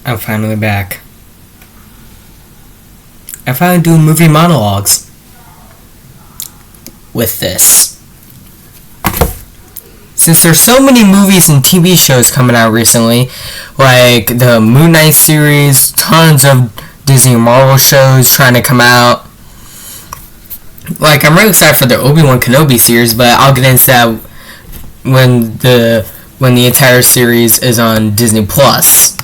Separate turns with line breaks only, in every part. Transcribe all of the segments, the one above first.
I'm finally back. I finally do movie monologues with this. Since there's so many movies and TV shows coming out recently, like the Moon Knight series, tons of Disney Marvel shows trying to come out. Like, I'm really excited for the Obi-Wan Kenobi series, but I'll get into that when the entire series is on Disney Plus.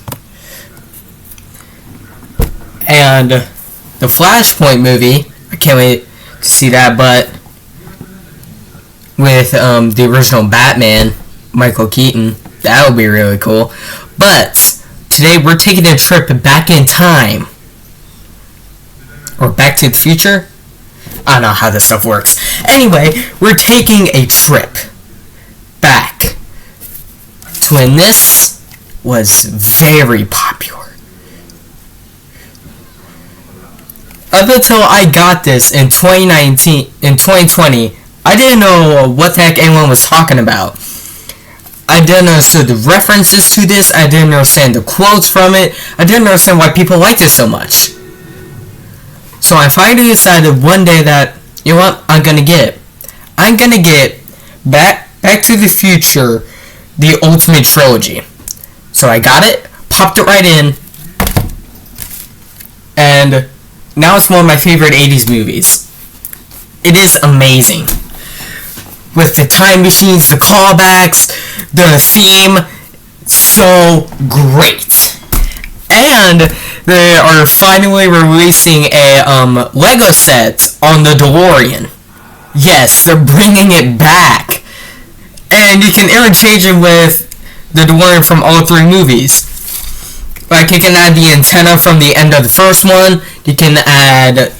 And the Flashpoint movie, I can't wait to see that, but with the original Batman, Michael Keaton, that would be really cool. But today we're taking a trip back in time, or back to the future. I don't know how this stuff works. Anyway, we're taking a trip back to when this was very popular. Up until I got this in 2020, I didn't know what the heck anyone was talking about. I didn't understand the references to this. I didn't understand the quotes from it. I didn't understand why people liked it so much. So I finally decided one day that, you know what, I'm gonna get it. I'm gonna get Back to the Future, the Ultimate Trilogy. So I got it, popped it right in, and now it's one of my favorite 80s movies. It is amazing. With the time machines, the callbacks, the theme, so great. And they are finally releasing a Lego set on the DeLorean. Yes, they're bringing it back. And you can interchange it with the DeLorean from all three movies. Like, you can add the antenna from the end of the first one. You can add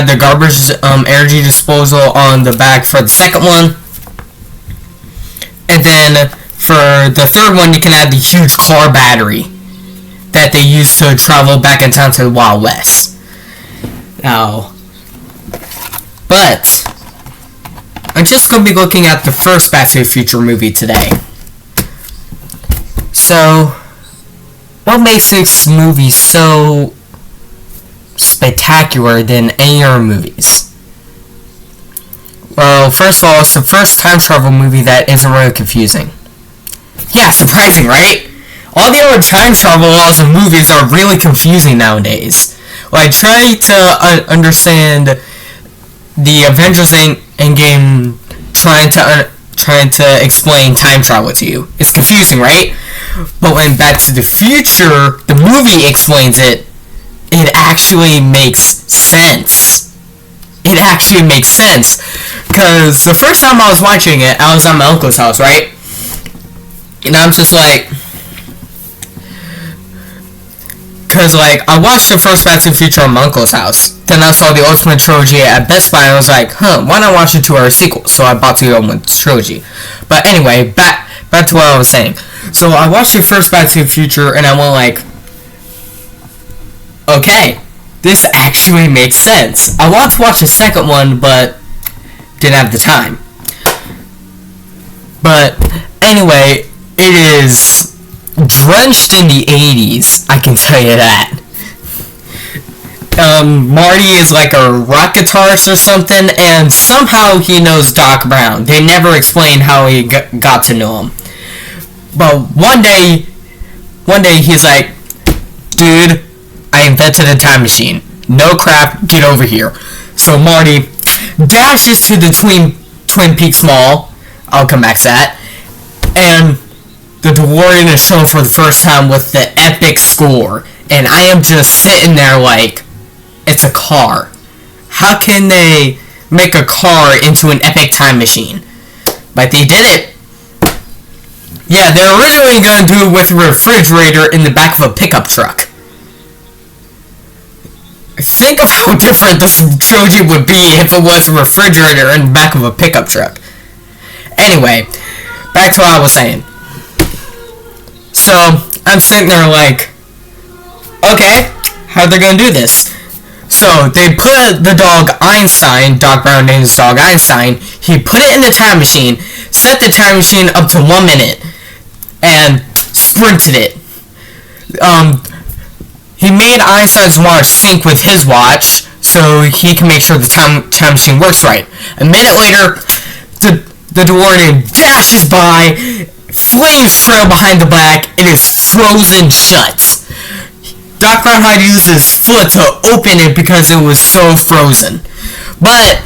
the garbage energy disposal on the back for the second one. And then for the third one, you can add the huge car battery that they use to travel back in time to the Wild West. Now, but I'm just going to be looking at the first Back to the Future movie today. So, what makes this movie so spectacular than any other movies? Well, first of all, it's the first time travel movie that isn't really confusing. Yeah, surprising, right? All the other time travel laws in movies are really confusing nowadays. Like, trying to understand the Avengers Endgame trying to explain time travel to you. It's confusing, right? But when Back to the Future, the movie explains it, it actually makes sense. It actually makes sense. Because the first time I was watching it, I was at my uncle's house, right? And I'm just like... Because, like, I watched the first Back to the Future at my uncle's house. Then I saw the Ultimate Trilogy at Best Buy, and I was like, why not watch the 2-hour sequel? So I bought the Ultimate Trilogy. But anyway, back to what I was saying. So I watched the first Back to the Future, and I went like, okay, this actually makes sense. I want to watch the second one, but didn't have the time. But anyway, it is drenched in the 80s, I can tell you that. Marty is like a rock guitarist or something, and somehow he knows Doc Brown. They never explain how he got to know him. But one day he's like, dude, I invented a time machine. No crap, get over here. So Marty dashes to the Twin Peaks Mall. I'll come back to that. And the DeLorean is shown for the first time with the epic score. And I am just sitting there like, it's a car. How can they make a car into an epic time machine? But they did it. Yeah, they're originally going to do it with a refrigerator in the back of a pickup truck. Think of how different this trilogy would be if it was a refrigerator in the back of a pickup truck. Anyway, back to what I was saying. So, I'm sitting there like, okay, how are they going to do this? So, they put the dog Einstein, Doc Brown named his dog Einstein, he put it in the time machine, set the time machine up to 1 minute. and sprinted it. He made Einstein's watch sync with his watch so he can make sure the time machine works right. A minute later, the DeLorean dashes by, flames trail behind the back, it is frozen shut. Doc Brown had to use his foot to open it because it was so frozen. But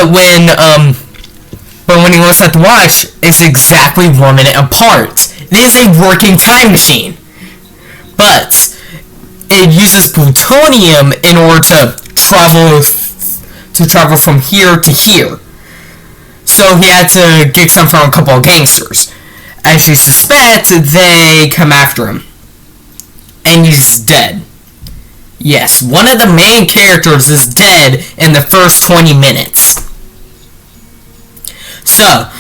when he looks at the watch, it's exactly 1 minute apart. It is a working time machine. But it uses plutonium in order to travel from here to here. So he had to get some from a couple of gangsters. As you suspect, they come after him. And he's dead. Yes, one of the main characters is dead in the first 20 minutes. So,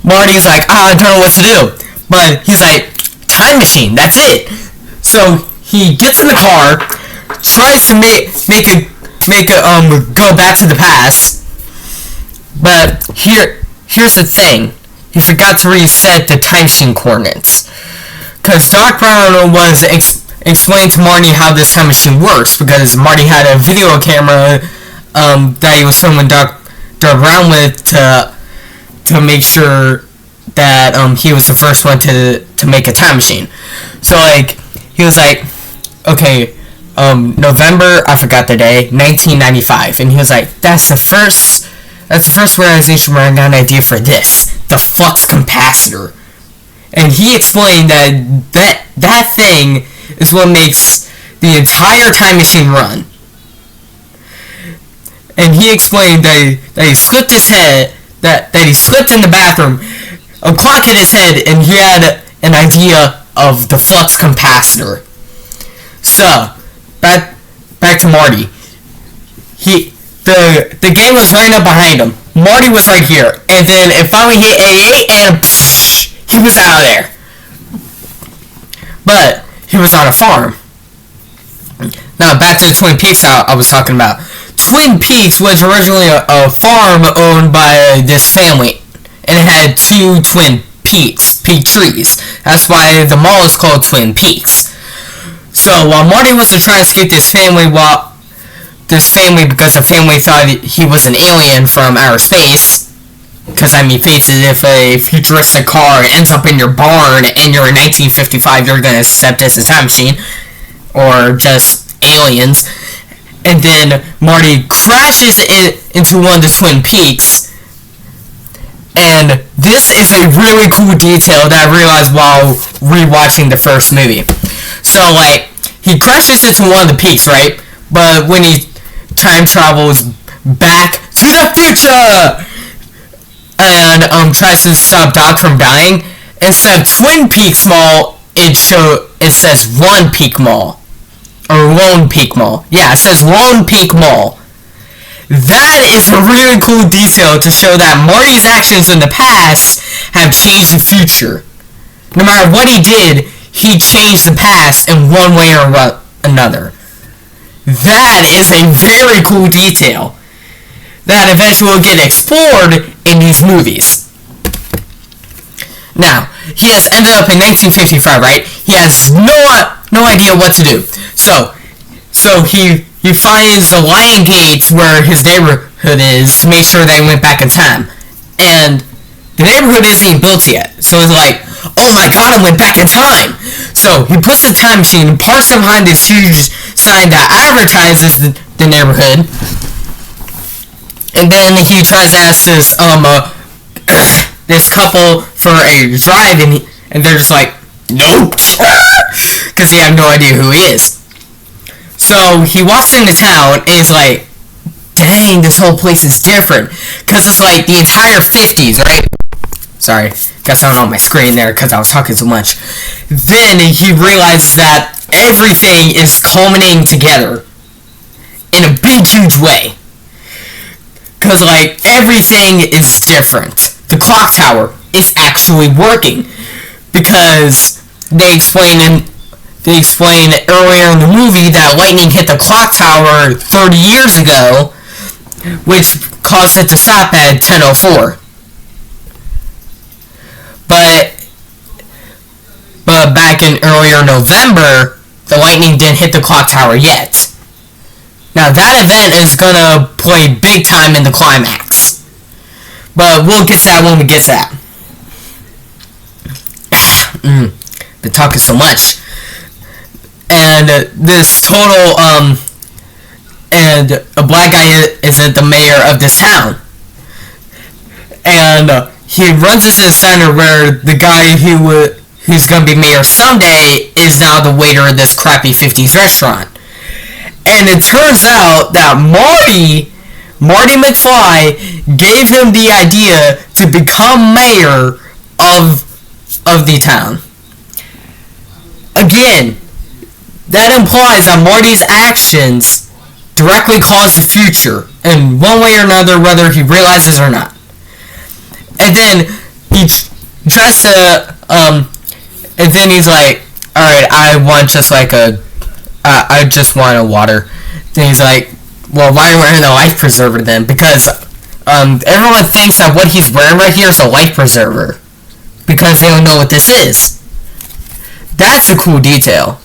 Marty's like, I don't know what to do. But he's like, time machine, that's it. So he gets in the car, tries to make it go back to the past. But here's the thing. He forgot to reset the time machine coordinates. Because Doc Brown was explaining to Marty how this time machine works, because Marty had a video camera that he was filming Doc Brown with to make sure that he was the first one to make a time machine. So he was like, okay, November, I forgot the day, 1995, and he was like, that's the first realization where I got an idea for this, the flux capacitor. And he explained that thing is what makes the entire time machine run. And he explained that he slipped his head, that he slipped in the bathroom, a clock hit his head, and he had an idea of the flux capacitor. So, back to Marty. The game was right up behind him. Marty was right here, and then it finally hit AA, and he was out of there. But he was on a farm. Now back to the Twin Peaks I was talking about. Twin Peaks was originally a farm owned by this family, and it had 2 Twin Peaks, peak trees. That's why the mall is called Twin Peaks. So while Marty was trying to escape this family, because the family thought he was an alien from outer space, because face it, if a futuristic car ends up in your barn and you're in 1955, you're gonna accept this as a time machine, or just aliens. And then Marty crashes into one of the Twin Peaks. And this is a really cool detail that I realized while rewatching the first movie. So, he crashes into one of the peaks, right? But when he time travels back to the future and tries to stop Doc from dying, instead of Twin Peaks Mall, it says Lone Peak Mall. Or Lone Peak Mall. Yeah, it says Lone Peak Mall. That is a really cool detail to show that Marty's actions in the past have changed the future. No matter what he did, he changed the past in one way or another. That is a very cool detail that eventually will get explored in these movies. Now, he has ended up in 1955, right? He has no idea what to do. So he finds the Lion Gate where his neighborhood is to make sure they went back in time. And the neighborhood isn't even built yet. So it's like, oh my god, I went back in time. So he puts the time machine and parks it behind this huge sign that advertises the neighborhood. And then he tries to ask this couple for a drive, and they're just like, nope, because they have no idea who he is. So he walks into town, and he's like, dang, this whole place is different, because it's like the entire 50s, right? Sorry, guess I don't know my screen there, because I was talking so much. Then he realizes that everything is culminating together in a big, huge way. Because, everything is different. The clock tower is actually working. Because they explain earlier in the movie that lightning hit the clock tower 30 years ago, which caused it to stop at 10:04. But back in earlier November, the lightning didn't hit the clock tower yet. Now that event is gonna play big time in the climax. But we'll get to that when we get to that. Been talking so much. And this total, and a black guy isn't the mayor of this town. And he runs into the center where the guy who's gonna be mayor someday is now the waiter of this crappy 50s restaurant. And it turns out that Marty McFly gave him the idea to become mayor of the town. Again, that implies that Marty's actions directly cause the future in one way or another, whether he realizes or not. And then he tries to, and then he's like, alright, I want just like I just want a water. Then he's like, well, why are you wearing a life preserver then? Because everyone thinks that what he's wearing right here is a life preserver. Because they don't know what this is. That's a cool detail.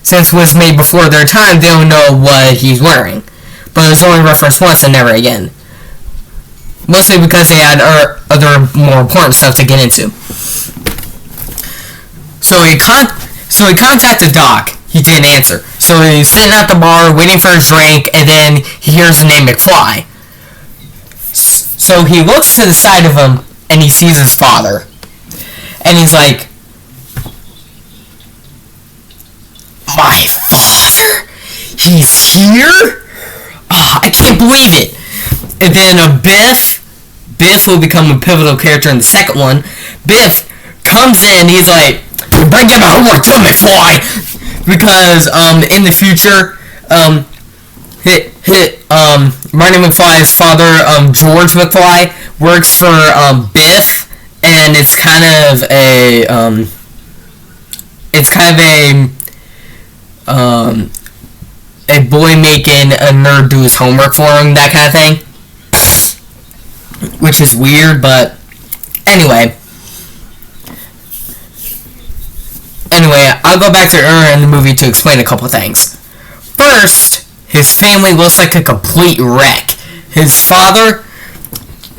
Since it was made before their time, they don't know what he's wearing. But it was only referenced once and never again. Mostly because they had other more important stuff to get into. So he contacted Doc. He didn't answer. So he's sitting at the bar waiting for his drink, and then he hears the name McFly. So he looks to the side of him, and he sees his father. And he's like, my father? He's here? Oh, I can't believe it. And then Biff will become a pivotal character in the second one. Biff comes in, he's like, bring your homework to McFly! Because in the future, Marty McFly's father, George McFly, works for Biff, and it's kind of a boy making a nerd do his homework for him, that kind of thing, which is weird. But anyway, I'll go back to earlier in the movie to explain a couple things. First, his family looks like a complete wreck. His father,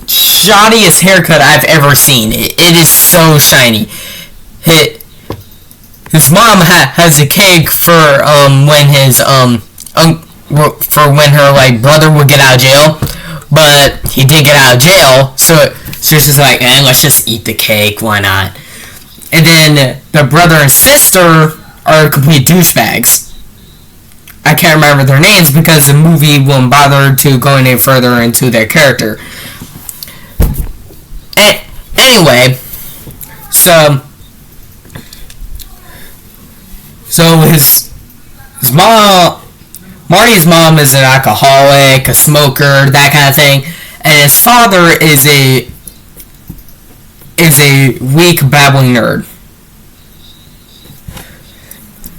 shoddiest haircut I've ever seen. It is so shiny. His mom has a cake for when his for when her like brother would get out of jail, but he didn't get out of jail, so she's just like, let's just eat the cake, why not? And then the brother and sister are complete douchebags. I can't remember their names because the movie won't bother to go any further into their character. Anyway, so his mom, Marty's mom is an alcoholic, a smoker, that kind of thing, and his father is a weak, babbling nerd.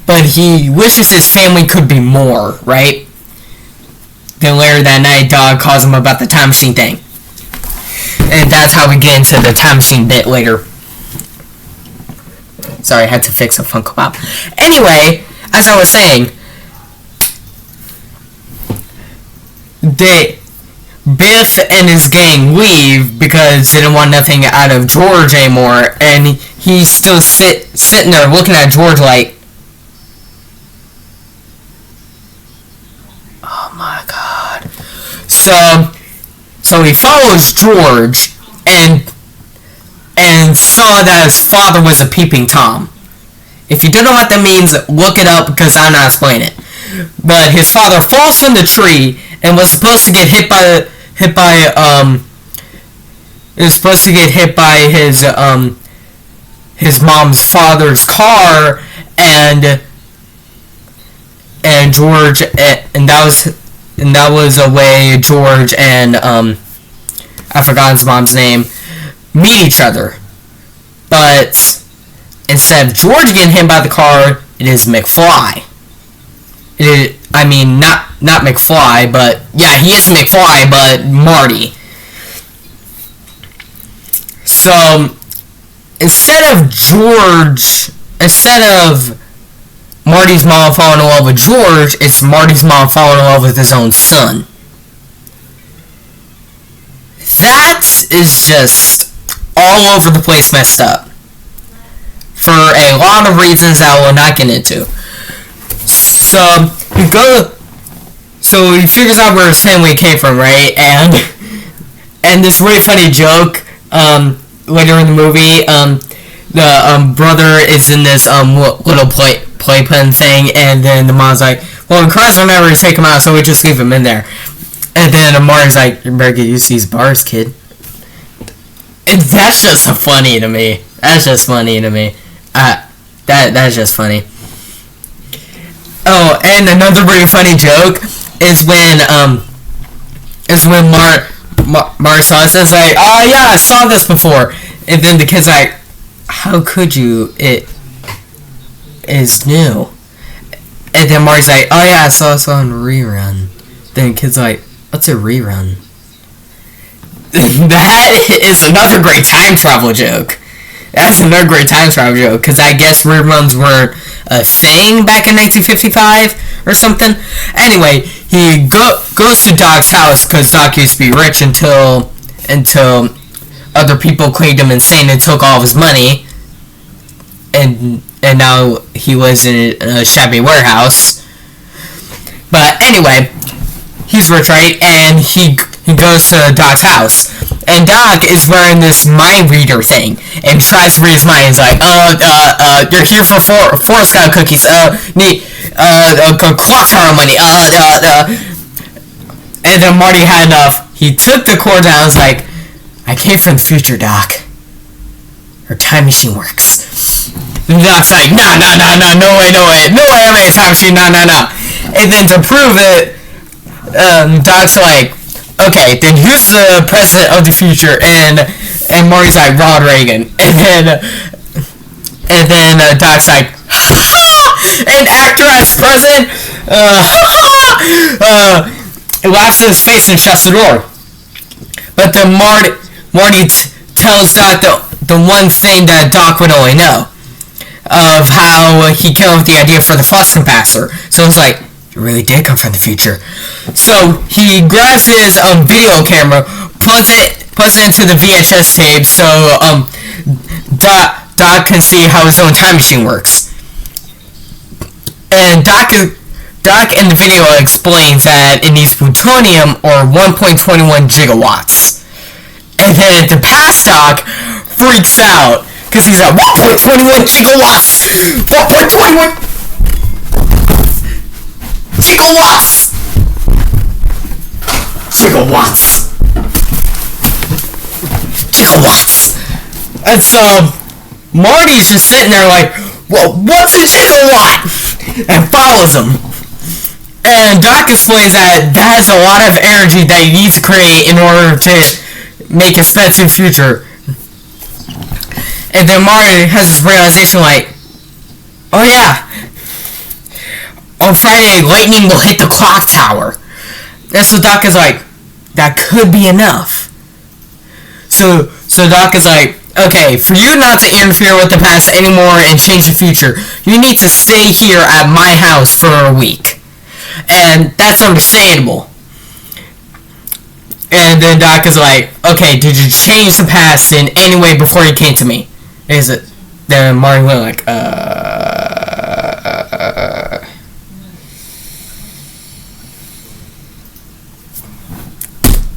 But he wishes his family could be more, right? Then later that night, Dog calls him about the time machine thing. And that's how we get into the time machine bit later. Sorry, I had to fix a Funko Pop. Anyway, as I was saying, Biff and his gang leave because they didn't want nothing out of George anymore, and he's still sitting there looking at George like, oh my god. So he follows George and saw that his father was a peeping Tom. If you don't know what that means, look it up because I'm not explaining it. But his father falls from the tree and was supposed to get hit by his mom's father's car, and George, and that was a way George and I forgot his mom's name, meet each other. But instead of George getting hit by the car, it is McFly. Not McFly, but yeah, he is McFly, but Marty. So instead of George instead of Marty's mom falling in love with George, it's Marty's mom falling in love with his own son. That is just all over the place messed up. For a lot of reasons that I will not get into. So he figures out where his family came from, right? And this really funny joke, later in the movie, the brother is in this little playpen thing, and then the mom's like, well, in Christ will never take him out, so we just leave him in there. And then Marty's like, you better get used to these bars, kid. And that's just funny to me. That's just funny to me. That's just funny. Oh, and another really funny joke is when Mark saw this, it's like, oh yeah, I saw this before. And then the kid's like, how could you? It is new. And then Mark's like, oh yeah, I saw this on rerun. Then the kid's like, what's a rerun? That is another great time travel joke. That's another great time travel joke, because I guess reruns were a thing back in 1955 or something. Anyway, he goes to Doc's house, because Doc used to be rich until other people claimed him insane and took all of his money, and now he lives in a shabby warehouse. But anyway, he's rich, right? And he goes to Doc's house, and Doc is wearing this mind reader thing, and tries to read his mind. He's like, you're here for Four Scout cookies, need clock tower money, and then Marty had enough. He took the cord down and was like, I came from the future, Doc. Her time machine works. And Doc's like, no way, I'm in a time machine, no. And then to prove it, Doc's like, okay, then who's the president of the future? And Marty's like, Ronald Reagan. And then Doc's like, an actor as president? Laughs in his face and shuts the door. But then Marty tells Doc the one thing that Doc would only know, of how he came up with the idea for the flux capacitor. So it's like, you really did come from the future. So he grabs his video camera, plugs it into the VHS tape, so Doc can see how his own time machine works. And Doc in the video explains that it needs plutonium, or 1.21 gigawatts. And then the past Doc freaks out, because he's at 1.21 gigawatts! 1.21 gigawatts! And so Marty's just sitting there like, well, what's a gigawatt? And follows him. And Doc explains that has a lot of energy that he needs to create in order to make his expensive future. And then Marty has this realization like, oh yeah, on Friday lightning will hit the clock tower. And so Doc is like, that could be enough. So Doc is like, okay, for you not to interfere with the past anymore and change the future, you need to stay here at my house for a week. And that's understandable. And then Doc is like, okay, did you change the past in any way before you came to me? Is it? Then Marty went like,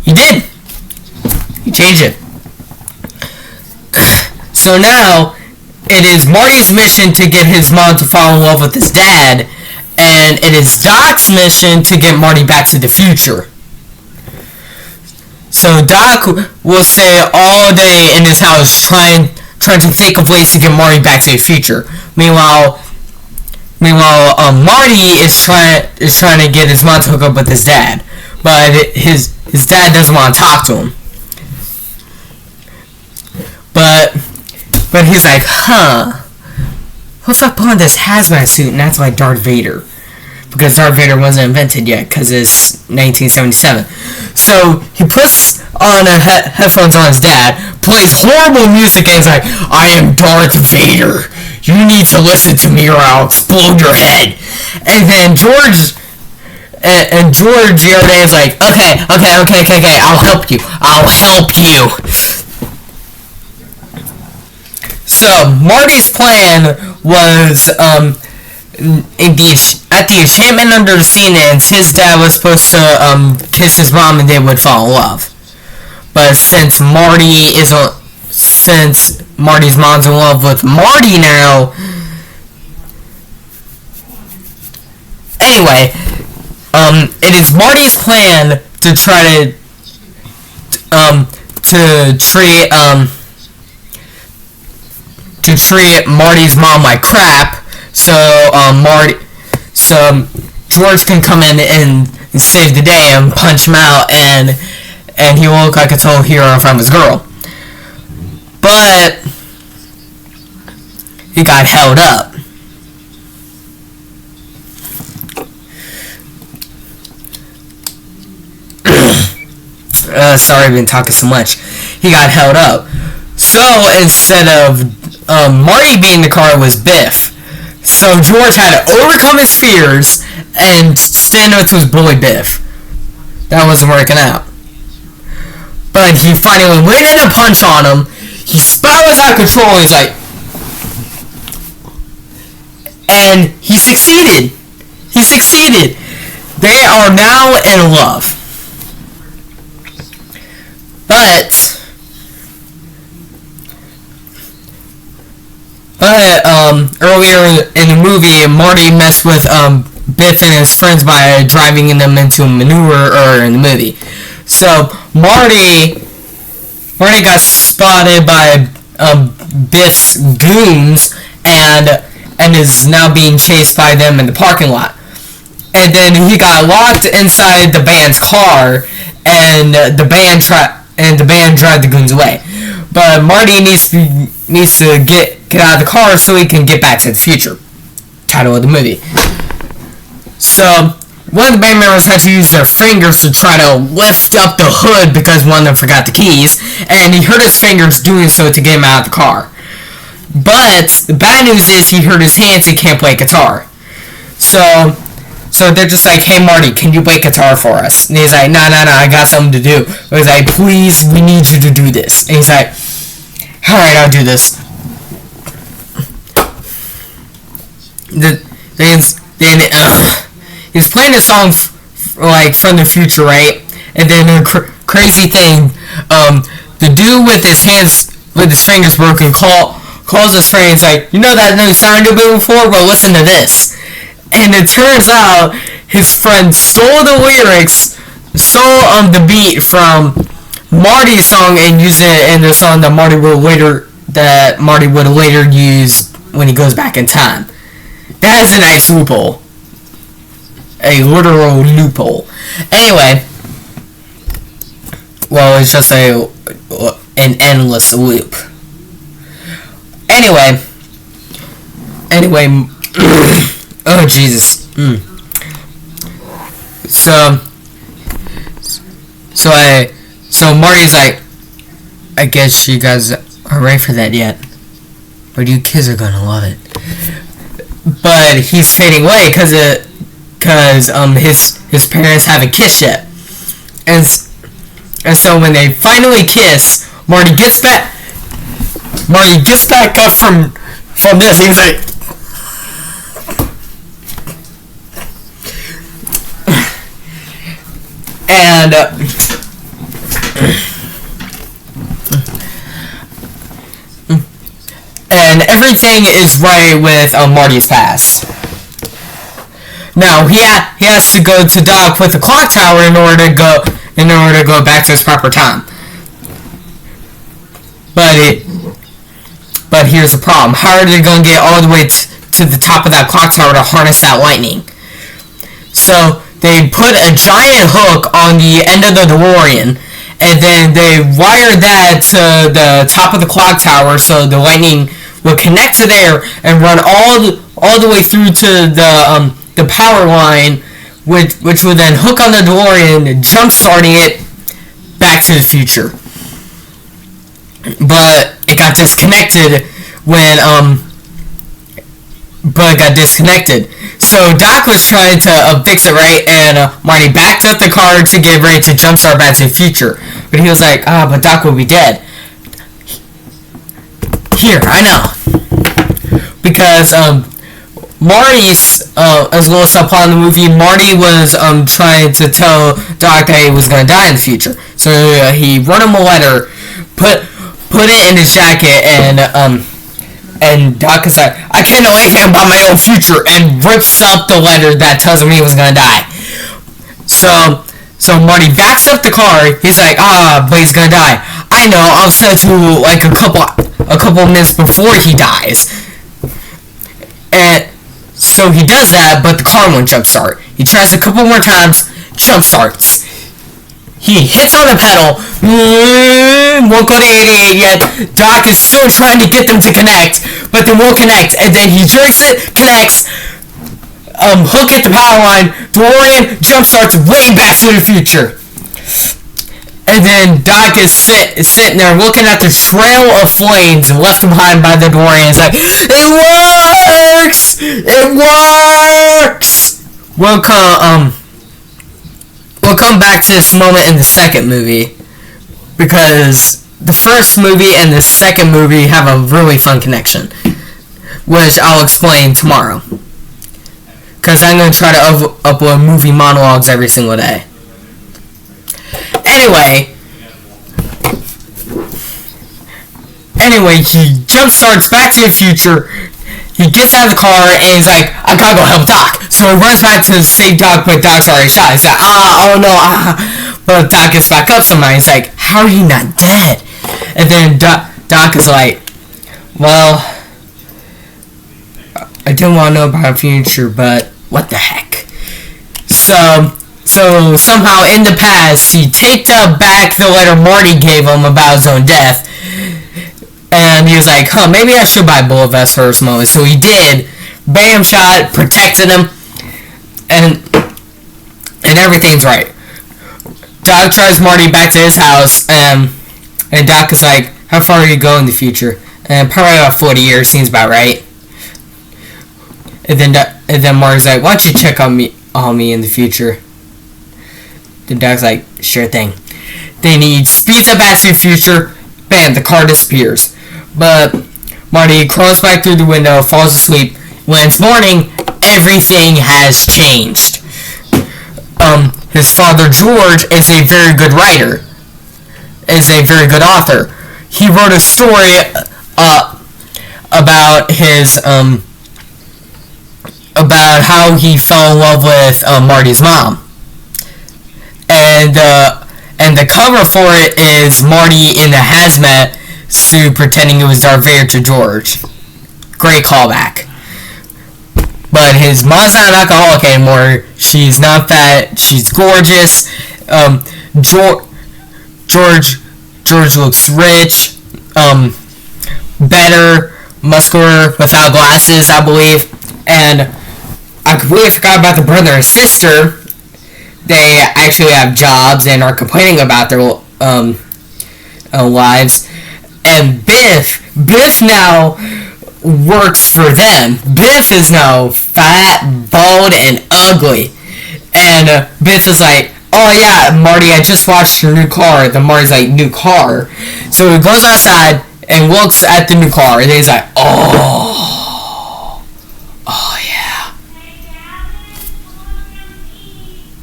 You did! You changed it. So now, it is Marty's mission to get his mom to fall in love with his dad, and it is Doc's mission to get Marty back to the future. So Doc will stay all day in his house trying to think of ways to get Marty back to the future. Meanwhile, Marty is trying to get his mom to hook up with his dad, but his dad doesn't want to talk to him. But he's like, what's up on this hazmat suit and that's like Darth Vader? Because Darth Vader wasn't invented yet, because it's 1977. So he puts on headphones on his dad, plays horrible music, and he's like, I am Darth Vader. You need to listen to me or I'll explode your head. And then George the other day is like, okay, I'll help you. So Marty's plan was at the enchantment under the sea ants, his dad was supposed to kiss his mom and they would fall in love. But since Marty's mom's in love with Marty now. Anyway, it is Marty's plan to try to treat Marty's mom like crap, so George can come in and save the day and punch him out, and he will look like a total hero from his girl. But he got held up. Sorry, I've been talking so much. He got held up. So instead of Marty being in the car, it was Biff. So George had to overcome his fears and stand up to his bully Biff. That wasn't working out. But he finally landed a punch on him. He spun was out of control. He's like, and he succeeded. They are now in love. But earlier in the movie, Marty messed with Biff and his friends by driving them into manure in the movie. So Marty got spotted by Biff's goons and is now being chased by them in the parking lot. And then he got locked inside the band's car, and the band drive the goons away. But Marty needs to get out of the car so he can get back to the future. Title of the movie. So one of the band members had to use their fingers to try to lift up the hood because one of them forgot the keys, and he hurt his fingers doing so to get him out of the car. But the bad news is he hurt his hands and can't play guitar. So they're just like, hey Marty, can you play guitar for us? And he's like, no, I got something to do. But he's like, please, we need you to do this. And he's like, alright, I'll do this. He was playing a song from the future, right? And then a crazy thing, the dude with his fingers broken calls his friend. He's like, you know that new song you've been before? Well, listen to this. And it turns out his friend stole the lyrics, stole the beat from Marty's song and used it in the song that Marty would later use when he goes back in time. That is a nice loophole. A literal loophole. Anyway, well, it's just an endless loop. Anyway, oh Jesus. So Marty's like, I guess you guys aren't ready for that yet, but you kids are gonna love it. But he's fading away because his parents haven't kissed yet, and so when they finally kiss, Marty gets back up from this. He's like, and everything is right with Marty's past. Now he has to go to dock with the clock tower in order to go back to his proper time. But here's the problem: how are they going to get all the way to the top of that clock tower to harness that lightning? So they put a giant hook on the end of the DeLorean, and then they wired that to the top of the clock tower so the lightning will connect to there and run all the way through to the power line, which will then hook on the DeLorean, jump-starting it back to the future. But it got disconnected when but got disconnected. So Doc was trying to fix it right, and Marty backed up the car to get ready to jumpstart Back to the Future. But he was like, but Doc will be dead. Here, I know. Because Marty's, as well as subplot in the movie, Marty was trying to tell Doc that he was going to die in the future. So he wrote him a letter, put it in his jacket, and Doc is like, I can't know anything about my own future, and rips up the letter that tells him he was gonna die. So Marty backs up the car. He's like, but he's gonna die. I know. I'll send you like a couple minutes before he dies. And so he does that, but the car won't jumpstart. He tries a couple more times, jumpstarts. He hits on the pedal, won't go to 88 yet. Doc is still trying to get them to connect, but they won't connect. And then he jerks it, connects, hook at the power line, DeLorean jumpstarts way Back to the Future. And then Doc is sitting there looking at the trail of flames left behind by the DeLorean. It's like, it works! It works! We'll come back to this moment in the second movie, because the first movie and the second movie have a really fun connection, which I'll explain tomorrow, because I'm going to try to upload movie monologues every single day. Anyway, he jumpstarts Back to the Future. He gets out of the car and he's like, I gotta go help Doc. So he runs back to save Doc, but Doc's already shot. He's like, oh no, But Doc gets back up somehow. He's like, how are you not dead? And then Doc is like, well, I didn't want to know about the future, but what the heck. So somehow in the past, he taped up back the letter Marty gave him about his own death. And he was like, maybe I should buy a bullet vest for this moment. So he did. Bam shot, protected him, and everything's right. Doc drives Marty back to his house, and Doc is like, how far are you going in the future? And probably about 40 years, seems about right. And then Marty's like, why don't you check on me in the future? Then Doc's like, sure thing. Then he speeds up Back to the Future. Bam, the car disappears. But Marty crawls back through the window, falls asleep. When it's morning, everything has changed. His father, George, is a very good writer. Is a very good author. He wrote a story about his about how he fell in love with Marty's mom. And the cover for it is Marty in a hazmat suit pretending it was Darth Vader to George. Great callback. But his mom's not an alcoholic anymore. She's not fat. She's gorgeous. George looks rich. Better, muscular, without glasses, I believe. And I completely forgot about the brother and sister. They actually have jobs and are complaining about their lives. And Biff now works for them. Biff is now fat, bald, and ugly. And Biff is like, oh yeah, Marty, I just watched your new car. Then Marty's like, new car? So he goes outside and looks at the new car. And he's like, oh yeah.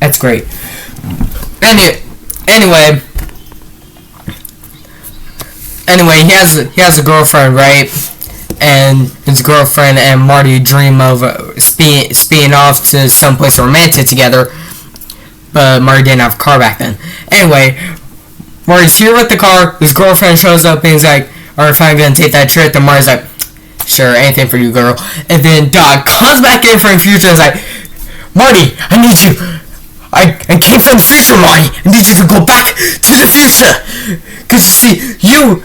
That's great. Anyway, he has a girlfriend, right? And his girlfriend and Marty dream of speeding off to someplace romantic together. But Marty didn't have a car back then. Anyway, Marty's here with the car. His girlfriend shows up and he's like, alright, fine, I'm gonna take that trip. And Marty's like, sure, anything for you, girl. And then Doc comes back in from the future and is like, Marty, I need you. I came from the future, Marty. I need you to go back to the future. Because you see, you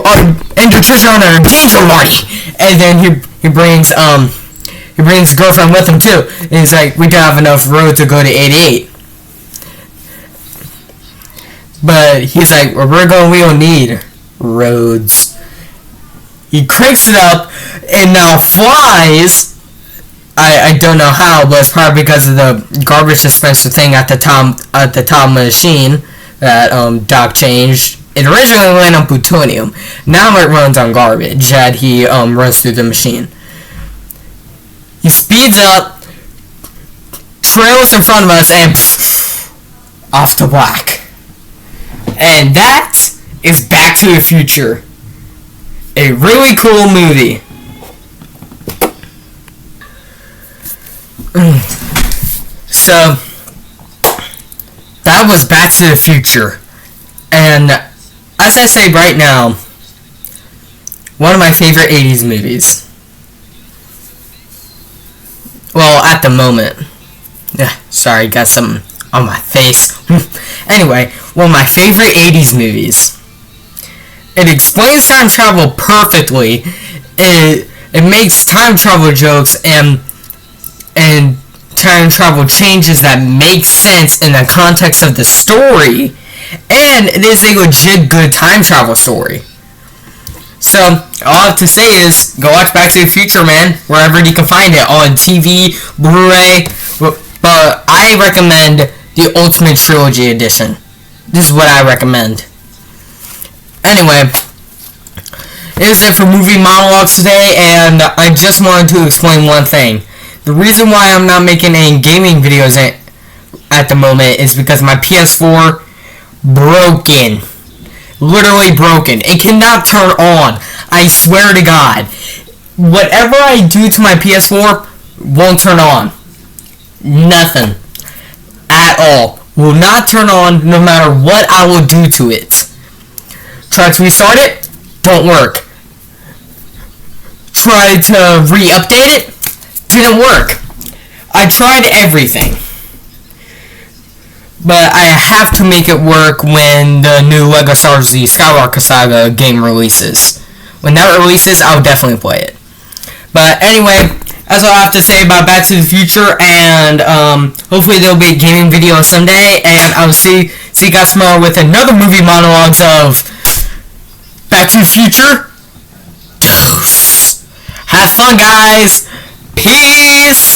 are and your treasure hunt are in danger, Marty. And then he brings his girlfriend with him too. And he's like, we don't have enough road to go to 88. But he's like, where we're going, we don't need roads. He cranks it up and now flies. I don't know how, but it's probably because of the garbage dispenser thing at the top of the machine that Doc changed. It originally ran on plutonium. Now it runs on garbage that he runs through the machine. He speeds up, trails in front of us, and off to black. And that is Back to the Future. A really cool movie. So, that was Back to the Future. And as I say right now, one of my favorite 80s movies. Well, at the moment. Yeah, sorry, got some on my face. Anyway, one of my favorite 80s movies. It explains time travel perfectly. It makes time travel jokes and time travel changes that make sense in the context of the story. And it is a legit good time travel story. So, all I have to say is, go watch Back to the Future, man, wherever you can find it, on TV, Blu-ray, but I recommend the Ultimate Trilogy Edition. This is what I recommend. Anyway, here's it for movie monologues today, and I just wanted to explain one thing. The reason why I'm not making any gaming videos at the moment is because my PS4 broken. Literally broken. It cannot turn on. I swear to God. Whatever I do to my PS4 won't turn on. Nothing. At all. Will not turn on no matter what I will do to it. Try to restart it. Don't work. Try to re-update it. Didn't work. I tried everything. But I have to make it work when the new LEGO Star Wars The Skywalker Saga game releases. When that releases, I'll definitely play it. But anyway, that's all I have to say about Back to the Future, and hopefully there'll be a gaming video someday, and I'll see you guys tomorrow with another movie monologues of Back to the Future. Deuce. Have fun, guys. Peace.